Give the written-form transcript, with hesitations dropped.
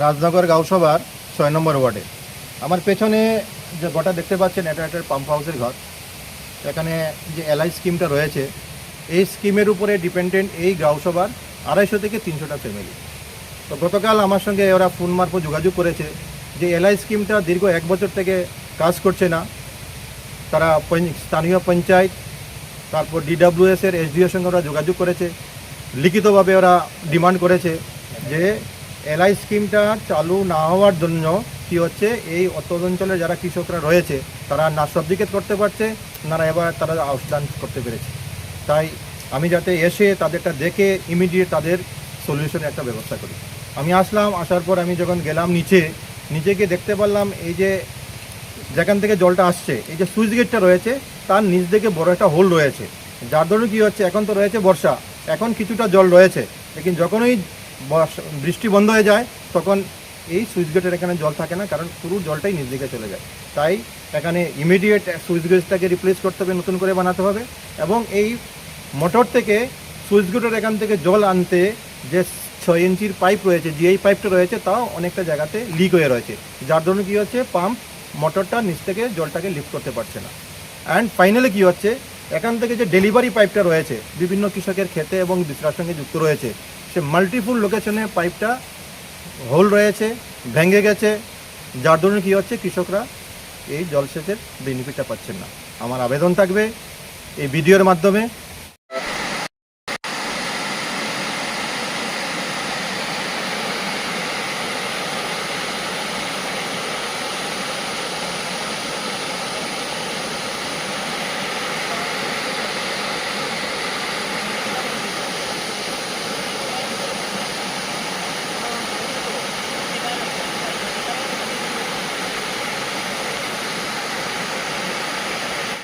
রাজনগর গাঁওসভার ৬ নম্বর ওয়ার্ডে আমার পেছনে যে গোটা দেখতে পাচ্ছেন এটা একটা পাম্প হাউসের ঘর। এখানে যে এলআই স্কিমটা রয়েছে এই স্কিমের উপরে ডিপেন্ডেন্ট এই গাঁওসভার ২৫০ থেকে ৩০০টা ফ্যামিলি। তো গতকাল আমার সঙ্গে ওরা ফোন মারফত যোগাযোগ করেছে যে এলআই স্কিমটা দীর্ঘ ১ বছর থেকে কাজ করছে না। তারা স্থানীয় পঞ্চায়েত, তারপর ডিডব্লিউএসের এসডিওর সঙ্গে ওরা যোগাযোগ করেছে, লিখিতভাবে ওরা ডিমান্ড করেছে যে এলআই স্কিমটা চালু না হওয়ার জন্য কি হচ্ছে, এই অঞ্চলে যারা কৃষকরা রয়েছে তারা না সার্টিফিকেট করতে পারছে না, এবার তারা আউটস্টান করতে পেরেছে। তাই আমি যাতে এসে তাদেরটা দেখে ইমিডিয়েট তাদের সলিউশনের একটা ব্যবস্থা করি। আমি আসলাম, আসার পর আমি যখন গেলাম নিচে গিয়ে দেখতে পারলাম এই যে যেখান থেকে জলটা আসছে, এই যে সুইচ গেটটা রয়েছে তার নিচ থেকে বড় একটা হোল রয়েছে, যার জন্য কী হচ্ছে, এখন তো রয়েছে বর্ষা, এখন কিছুটা জল রয়েছে, লেকিন যখনই বৃষ্টি বন্ধ হয়ে যায় তখন এই সুইচ গেটের এখানে জল থাকে না, কারণ পুরো জলটাই নিচ দিকে চলে যায়। তাই এখানে ইমিডিয়েট সুইচ গেটটাকে রিপ্লেস করতে হবে, নতুন করে বানাতে হবে, এবং এই মোটর থেকে সুইচ গেটের এখান থেকে জল আনতে যে ৬ ইঞ্চির পাইপ রয়েছে, যে এই পাইপটা রয়েছে তাও অনেকটা জায়গাতে লিক হয়ে রয়েছে, যার জন্য কী হচ্ছে, পাম্প মোটরটা নিচ থেকে জলটাকে লিফট করতে পারছে না। অ্যান্ড ফাইনালি কী হচ্ছে, এখান থেকে যে ডেলিভারি পাইপটা রয়েছে বিভিন্ন কৃষকের ক্ষেতে এবং বিচরার সঙ্গে যুক্ত রয়েছে, সে মাল্টিপুল লোকেশনে পাইপটা হোল রয়েছে, ভেঙে গেছে, যার জন্য কী হচ্ছে, কৃষকরা এই জলসেচের বেনিফিটটা পাচ্ছেন না। আমার আবেদন থাকবে এই ভিডিওর মাধ্যমে